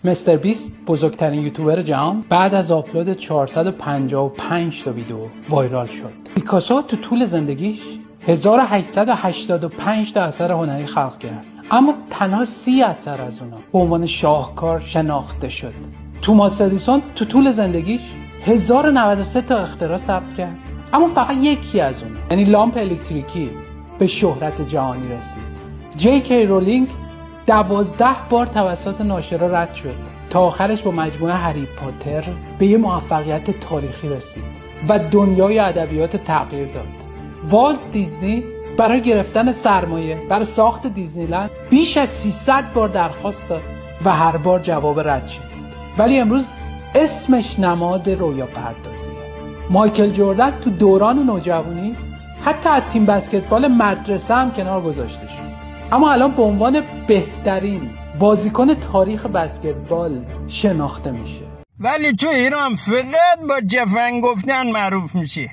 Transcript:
مستر بیست بزرگترین یوتیوبر جهان بعد از آپلود 455 تا ویدیو وایرال شد. پیکاسو تو طول زندگیش 1885 تا اثر هنری خلق کرد، اما تنها 30 اثر از اونا به عنوان شاهکار شناخته شد. توماس ادیسون تو طول زندگیش 1093 تا اختراع ثبت کرد، اما فقط یکی از اونا، یعنی لامپ الکتریکی، به شهرت جهانی رسید. جی کی رولینگ 12 بار توسط ناشرا رد شد تا آخرش با مجموعه هری پاتر به یه موفقیت تاریخی رسید و دنیای ادبیات تغییر داد. والت دیزنی برای گرفتن سرمایه برای ساخت دیزنیلند بیش از 300 بار درخواست داد و هر بار جواب رد شد، ولی امروز اسمش نماد رویا پردازیه. مایکل جردن تو دوران نوجوانی حتی از تیم بسکتبال مدرسه هم کنار گذاشته شد، اما الان به عنوان بهترین بازیکن تاریخ بسکتبال شناخته میشه. ولی تو ایران فقط با جفن گفتن معروف میشه.